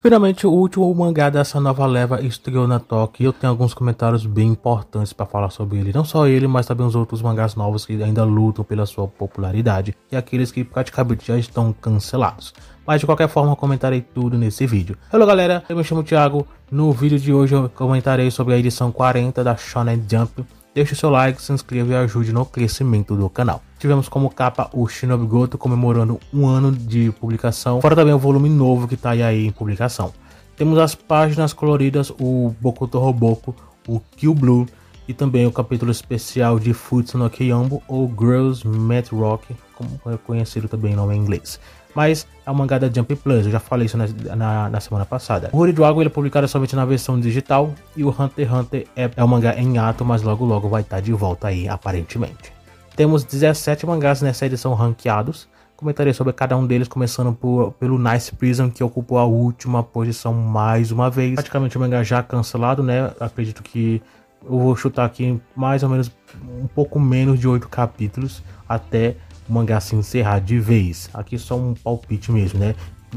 Finalmente, o último mangá dessa nova leva estreou na Toque e eu tenho alguns comentários bem importantes para falar sobre ele. Não só ele, mas também os outros mangás novos que ainda lutam pela sua popularidade e aqueles que praticamente já estão cancelados. Mas de qualquer forma, eu comentarei tudo nesse vídeo. Hello galera, eu me chamo Thiago. No vídeo de hoje eu comentarei sobre a edição 40 da Shonen Jump. Deixe seu like, se inscreva e ajude no crescimento do canal. Tivemos como capa o Shinobi Goto comemorando um ano de publicação, fora também o volume novo que está aí em publicação. Temos as páginas coloridas, o Bokuto Roboku, o Kill Blue e também o capítulo especial de Futsu no Kiyombo ou Girls Met Rock, como é conhecido também no nome em inglês. Mas é um mangá da Jump Plus, eu já falei isso na semana passada. O Holy Dragon ele é publicado somente na versão digital e o Hunter x Hunter é um mangá em ato, mas logo vai estar de volta aí, aparentemente. Temos 17 mangás nessa edição ranqueados. Comentarei sobre cada um deles, começando pelo Nice Prison, que ocupou a última posição mais uma vez. Praticamente o mangá já cancelado, né? Acredito que eu vou chutar aqui mais ou menos um pouco menos de 8 capítulos até o mangá se encerrar de vez. Aqui só um palpite mesmo, né?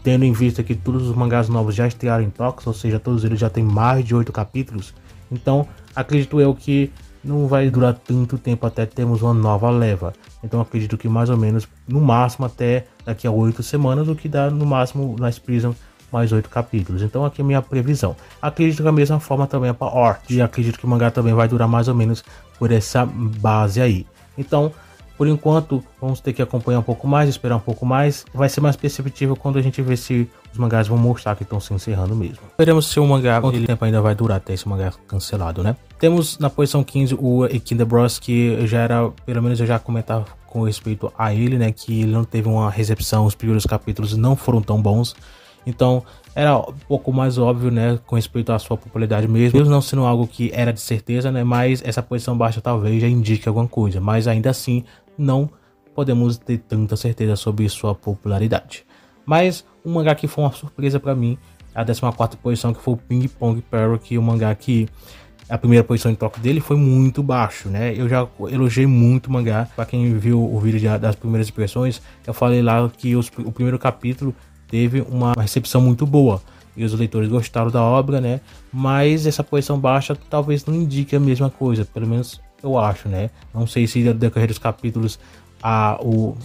Tendo em vista que todos os mangás novos já estrearam em Tox, ou seja, todos eles já têm mais de 8 capítulos. Então, acredito eu que não vai durar tanto tempo até termos uma nova leva. Então acredito que mais ou menos, no máximo até daqui a 8 semanas, o que dá no máximo Nice Prison mais 8 capítulos. Então aqui é a minha previsão. Acredito que da mesma forma também é para Ort. E acredito que o mangá também vai durar mais ou menos por essa base aí. Então, por enquanto, vamos ter que acompanhar um pouco mais, esperar um pouco mais. Vai ser mais perceptível quando a gente ver se os mangás vão mostrar que estão se encerrando mesmo. Veremos se o mangá, quanto tempo ainda vai durar até esse mangá cancelado, né? Temos na posição 15 o Ekin Bros, que já era, pelo menos eu já comentava com respeito a ele, né? Que ele não teve uma recepção, os primeiros capítulos não foram tão bons. Então, era um pouco mais óbvio, né, com respeito à sua popularidade mesmo não sendo algo que era de certeza, né, mas essa posição baixa talvez já indique alguma coisa, mas ainda assim não podemos ter tanta certeza sobre sua popularidade. Mas um mangá que foi uma surpresa para mim, a 14ª posição, que foi o Ping Pong Parrot, que é um mangá que a primeira posição em toque dele foi muito baixo, né? Eu já elogiei muito o mangá. Para quem viu o vídeo das primeiras impressões, eu falei lá que o primeiro capítulo teve uma recepção muito boa e os leitores gostaram da obra, né? Mas essa posição baixa talvez não indique a mesma coisa, pelo menos eu acho, né? Não sei se no decorrer dos capítulos a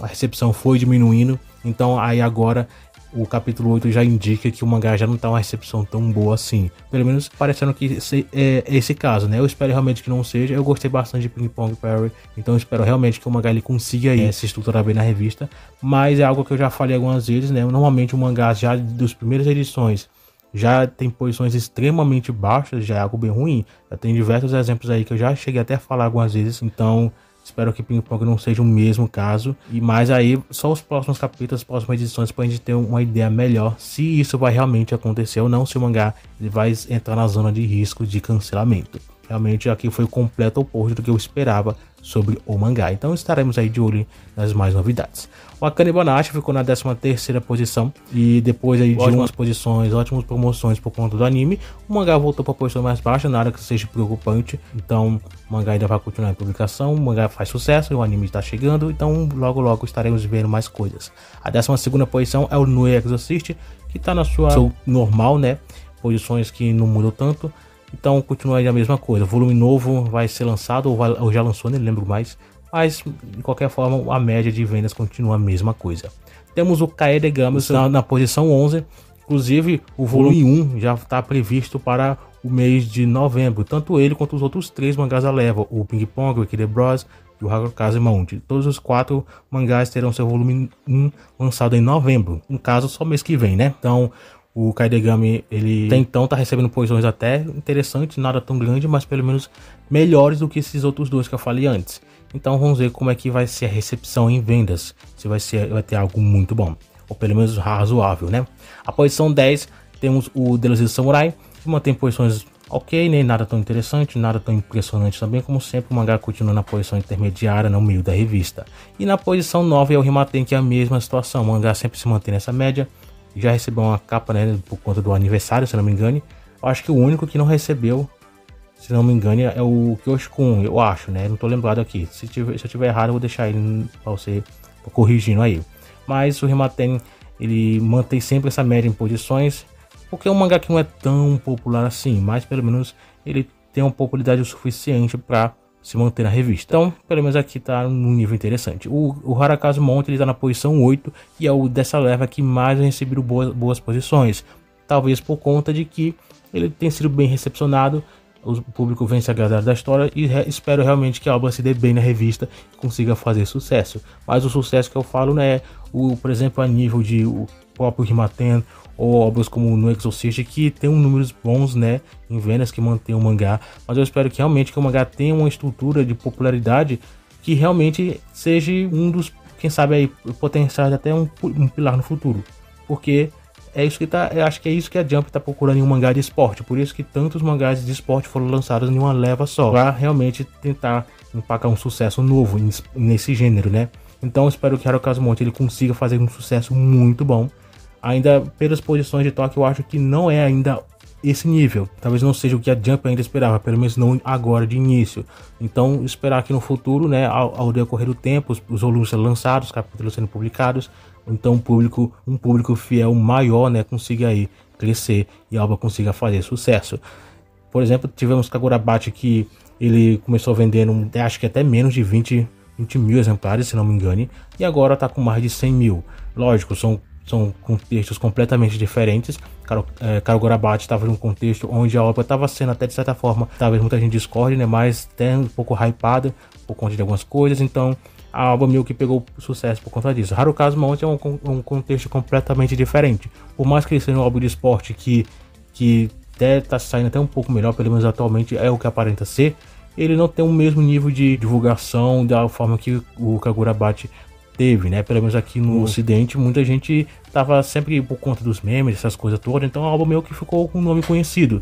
recepção foi diminuindo, então aí agora o capítulo 8 já indica que o mangá já não tá uma recepção tão boa assim. Pelo menos parecendo que é esse caso, né? Eu espero realmente que não seja. Eu gostei bastante de Ping Pong Parrot, então eu espero realmente que o mangá ele consiga aí se estruturar bem na revista. Mas é algo que eu já falei algumas vezes, né? Normalmente o mangá já das primeiras edições já tem posições extremamente baixas, já é algo bem ruim. Já tem diversos exemplos aí que eu já cheguei até a falar algumas vezes, então espero que Ping Pong não seja o mesmo caso. E mais aí, só os próximos capítulos, as próximas edições, para a gente ter uma ideia melhor se isso vai realmente acontecer ou não, se o mangá ele vai entrar na zona de risco de cancelamento. Realmente aqui foi o completo oposto do que eu esperava sobre o mangá. Então estaremos aí de olho nas mais novidades. O Akane Banashi ficou na 13ª posição e depois aí de ótimas posições, ótimas promoções por conta do anime, o mangá voltou para a posição mais baixa, nada que seja preocupante. Então o mangá ainda vai continuar em publicação, o mangá faz sucesso, o anime está chegando, então logo estaremos vendo mais coisas. A 12ª posição é o No Exorcist, que está na sua normal, né? Posições que não mudam tanto. Então continua aí a mesma coisa. O volume novo vai ser lançado ou já lançou, nem lembro mais. Mas de qualquer forma a média de vendas continua a mesma coisa. Temos o Kaede Games na posição 11. Inclusive o volume 1 já está previsto para o mês de novembro. Tanto ele quanto os outros 3 mangás da leva. O Ping Pong, o Ekin Bros e o Harukaze Mount. Todos os 4 mangás terão seu volume 1 lançado em novembro. No caso só mês que vem, né? Então o Kaedegami, ele até então tá recebendo posições até interessantes, nada tão grande, mas pelo menos melhores do que esses outros dois que eu falei antes. Então vamos ver como é que vai ser a recepção em vendas, se vai ter algo muito bom, ou pelo menos razoável, né? A posição 10 temos o Delusive Samurai, que mantém posições ok, nem nada tão interessante, nada tão impressionante também, como sempre o mangá continua na posição intermediária no meio da revista. E na posição 9 é o Rimaten, que é a mesma situação, o mangá sempre se mantém nessa média. Já recebeu uma capa, né, por conta do aniversário, se não me engano. Eu acho que o único que não recebeu, se não me engano, é o Kyoshi-kun, eu acho, né? Não tô lembrado aqui. Se eu tiver errado, eu vou deixar ele para você corrigindo aí. Mas o Rimaten, ele mantém sempre essa média em posições. porque é um mangá que não é tão popular assim, mas pelo menos ele tem uma popularidade o suficiente para se manter na revista. Então, pelo menos aqui tá num nível interessante. O Harakazu Mount, ele tá na posição 8 e é o dessa leva que mais receberam boas posições. Talvez por conta de que ele tem sido bem recepcionado, o público vem se agradar da história e espero realmente que a obra se dê bem na revista e consiga fazer sucesso. Mas o sucesso que eu falo não é, por exemplo, a nível de o próprio Rimaten ou obras como No Exorcist, que tem números bons, né, em vendas, que mantém o mangá, mas eu espero que realmente que o mangá tenha uma estrutura de popularidade que realmente seja um dos, quem sabe aí, potenciais até um pilar no futuro, porque é isso que eu acho que é isso que a Jump tá procurando em um mangá de esporte, por isso que tantos mangás de esporte foram lançados em uma leva só, para realmente tentar empacar um sucesso novo nesse gênero, né. Então eu espero que Harakazu Mount ele consiga fazer um sucesso muito bom. Ainda pelas posições de toque, eu acho que não é ainda esse nível. Talvez não seja o que a Jump ainda esperava, pelo menos não agora de início. Então, esperar que no futuro, né, ao decorrer do tempo, os volumes sendo lançados, os capítulos sendo publicados, então um público fiel maior, né, consiga aí crescer e a obra consiga fazer sucesso. Por exemplo, tivemos Kagurabachi, que ele começou vendendo, acho que até menos de 20 mil exemplares, se não me engane, e agora está com mais de 100 mil. Lógico, são contextos completamente diferentes. Kagurabachi estava em um contexto onde a obra estava sendo até de certa forma, talvez muita gente discorde, né, mas até um pouco hypada por conta de algumas coisas, então a obra meio que pegou sucesso por conta disso. Harakazu Mount é um contexto completamente diferente, por mais que ele seja uma obra de esporte que até está saindo até um pouco melhor, pelo menos atualmente é o que aparenta ser, ele não tem o mesmo nível de divulgação da forma que o Kagurabachi teve, né? Pelo menos aqui no ocidente, muita gente tava sempre por conta dos memes, essas coisas todas, então a obra meio que ficou com um nome conhecido.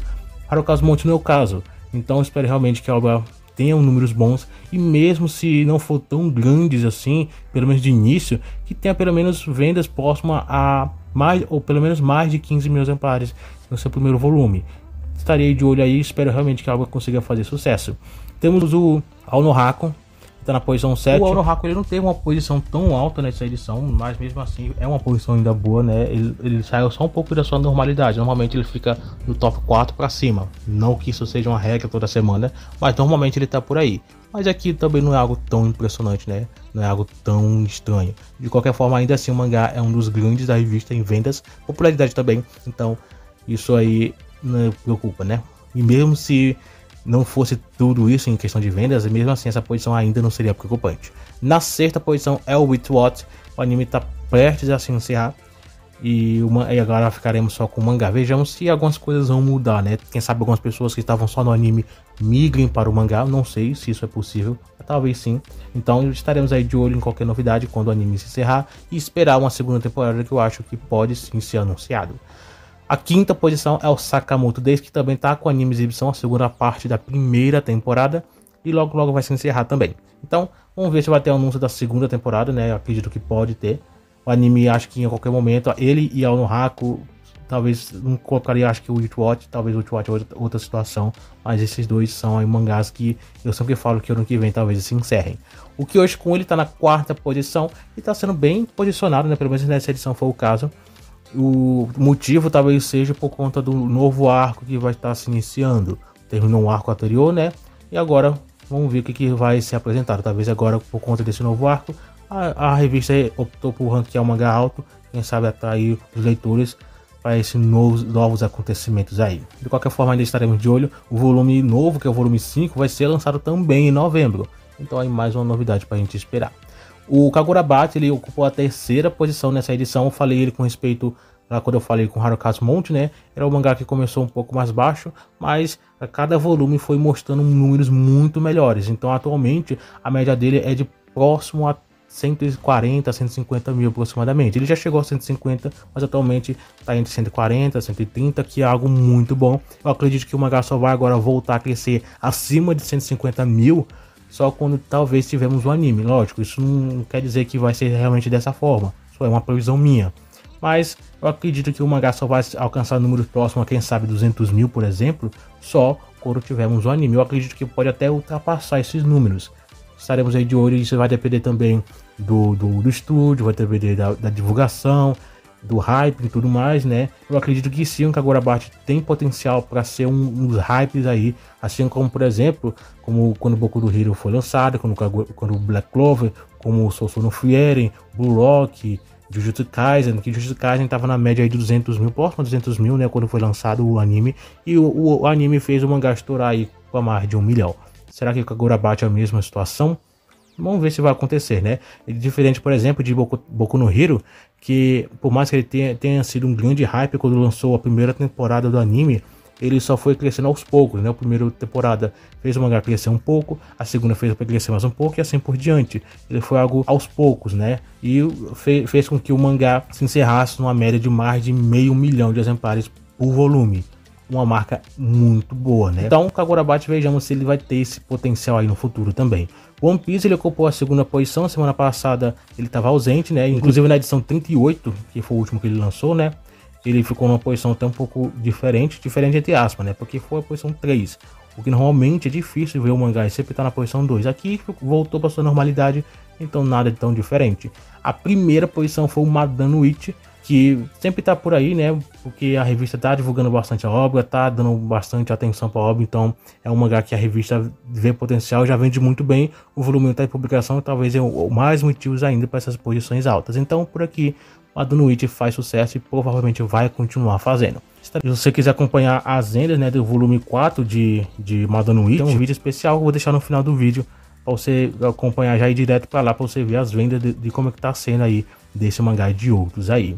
Harakazu Mount não é o caso, então espero realmente que a obra tenha números bons, e mesmo se não for tão grandes assim, pelo menos de início, que tenha pelo menos vendas próximas a mais, ou pelo menos mais de 15 mil exemplares no seu primeiro volume. Estarei de olho aí e espero realmente que a obra consiga fazer sucesso. Temos o Ao-no-Haku, tá na posição 7. O Ao-no-Haku ele não teve uma posição tão alta nessa edição, mas mesmo assim é uma posição ainda boa, né? Ele saiu só um pouco da sua normalidade. Normalmente ele fica no top 4 para cima. Não que isso seja uma regra toda semana, mas normalmente ele tá por aí. Mas aqui também não é algo tão impressionante, né? Não é algo tão estranho. De qualquer forma, ainda assim o mangá é um dos grandes da revista em vendas, popularidade também. Então isso aí não preocupa, né? E mesmo se não fosse tudo isso em questão de vendas, mesmo assim essa posição ainda não seria preocupante. Na sexta posição é o Witchwatch. O anime está prestes a se encerrar e agora ficaremos só com o mangá. Vejamos se algumas coisas vão mudar, né? Quem sabe algumas pessoas que estavam só no anime migrem para o mangá. Não sei se isso é possível, talvez sim. Então estaremos aí de olho em qualquer novidade quando o anime se encerrar e esperar uma segunda temporada, que eu acho que pode sim ser anunciado. A quinta posição é o Sakamoto Days, que também está com anime exibição, a segunda parte da primeira temporada, e logo logo vai se encerrar também. Então, vamos ver se vai ter o anúncio da segunda temporada, né? Eu acredito que pode ter. O anime, acho que em qualquer momento, ele e Ao-no-Haku, talvez não colocaria, acho que o Witchwatch, talvez o Witchwatch é outra situação, mas esses dois são aí mangás que eu sempre falo que ano que vem talvez se encerrem. O Kyoshi-kun, ele está na quarta posição e está sendo bem posicionado, né? Pelo menos nessa edição foi o caso. O motivo talvez seja por conta do novo arco que vai estar se iniciando. Terminou um arco anterior, né? E agora vamos ver o que vai ser apresentado. Talvez agora, por conta desse novo arco, a revista optou por ranquear o mangá alto. Quem sabe atrair os leitores para esses novos acontecimentos aí. De qualquer forma, ainda estaremos de olho. O volume novo, que é o volume 5, vai ser lançado também em novembro. Então aí mais uma novidade para a gente esperar. O Kagurabachi, ele ocupou a terceira posição nessa edição. Eu falei ele com respeito a quando eu falei com Harakazu Mount, né? Era um mangá que começou um pouco mais baixo, mas a cada volume foi mostrando números muito melhores. Então atualmente a média dele é de próximo a 140, 150 mil aproximadamente. Ele já chegou a 150, mas atualmente está entre 140, 130, que é algo muito bom. Eu acredito que o mangá só vai agora voltar a crescer acima de 150 mil só quando talvez tivermos um anime. Lógico, isso não quer dizer que vai ser realmente dessa forma, só é uma previsão minha. Mas eu acredito que o mangá só vai alcançar números próximos a, quem sabe, 200 mil, por exemplo, só quando tivermos um anime. Eu acredito que pode até ultrapassar esses números. Estaremos aí de olho, isso vai depender também do estúdio, vai depender da divulgação do hype e tudo mais, né? Eu acredito que sim, o Kagurabachi tem potencial para ser um dos hypes aí, assim como, por exemplo, como quando o Boku no Hero foi lançado, quando o Black Clover, como o Sousou no Frieren, Blue Lock, Jujutsu Kaisen, que Jujutsu Kaisen tava na média aí de 200 mil, próximo a 200 mil, né, quando foi lançado o anime, e o anime fez o mangá estourar aí com mais de 1 milhão. Será que o Kagurabachi é a mesma situação? Vamos ver se vai acontecer, né? Diferente, por exemplo, de Boku no Hero, que por mais que ele tenha sido um grande hype quando lançou a primeira temporada do anime, ele só foi crescendo aos poucos, né? A primeira temporada fez o mangá crescer um pouco, a segunda fez para crescer mais um pouco e assim por diante. Ele foi algo aos poucos, né? E fez com que o mangá se encerrasse numa média de mais de 500 mil de exemplares por volume. Uma marca muito boa, né? Então, o Kagurabachi, vejamos se ele vai ter esse potencial aí no futuro também. One Piece, ele ocupou a segunda posição, semana passada ele estava ausente, né? Inclusive na edição 38, que foi o último que ele lançou, né? Ele ficou numa posição até um pouco diferente entre aspas, né? Porque foi a posição 3, o que normalmente é difícil ver o mangá e sempre tá na posição 2. Aqui voltou para sua normalidade, então nada de tão diferente. A primeira posição foi o Madanuichi, que sempre tá por aí, né? Porque a revista tá divulgando bastante a obra, tá dando bastante atenção para a obra, então é um mangá que a revista vê potencial, já vende muito bem, o volume tá em publicação, talvez é mais motivos ainda para essas posições altas. Então por aqui o Madanuichi faz sucesso e provavelmente vai continuar fazendo. Se você quiser acompanhar as vendas, né, do volume 4 de Madanuichi, tem um vídeo especial que eu vou deixar no final do vídeo para você acompanhar já ir direto para lá, para você ver as vendas de como é que tá sendo aí desse mangá e de outros aí.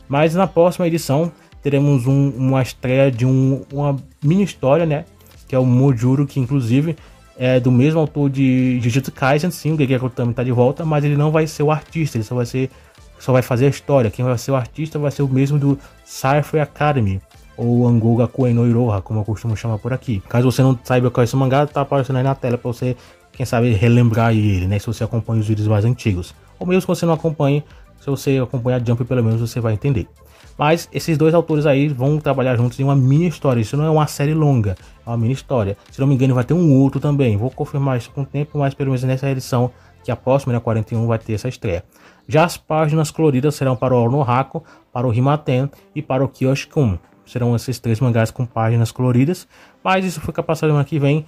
Mas na próxima edição teremos uma estreia de uma mini história, né? Que é o Mojuro, que inclusive é do mesmo autor de Jujutsu Kaisen, sim, o Gege Akutami tá de volta, mas ele não vai ser o artista, ele só vai fazer a história. Quem vai ser o artista vai ser o mesmo do Cypher Academy, ou Angou Gakuen no Iroha, como eu costumo chamar por aqui. Caso você não saiba qual é esse mangá, tá aparecendo aí na tela para você, quem sabe, relembrar ele, né? Se você acompanha os vídeos mais antigos. Ou mesmo se você não acompanha, se você acompanhar Jump, pelo menos você vai entender. Mas esses dois autores aí vão trabalhar juntos em uma mini história. Isso não é uma série longa, é uma mini história. Se não me engano, vai ter um outro também. Vou confirmar isso com o tempo, mas pelo menos nessa edição, que a próxima, né, 41, vai ter essa estreia. Já as páginas coloridas serão para o Onohako, para o Himaten e para o Kyoshi-kun. Serão esses 3 mangás com páginas coloridas. Mas isso fica para semana que vem.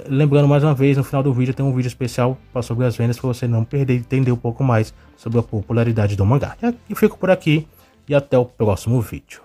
Lembrando mais uma vez, no final do vídeo tem um vídeo especial sobre as vendas, para você não perder e entender um pouco mais sobre a popularidade do mangá. E fico por aqui e até o próximo vídeo.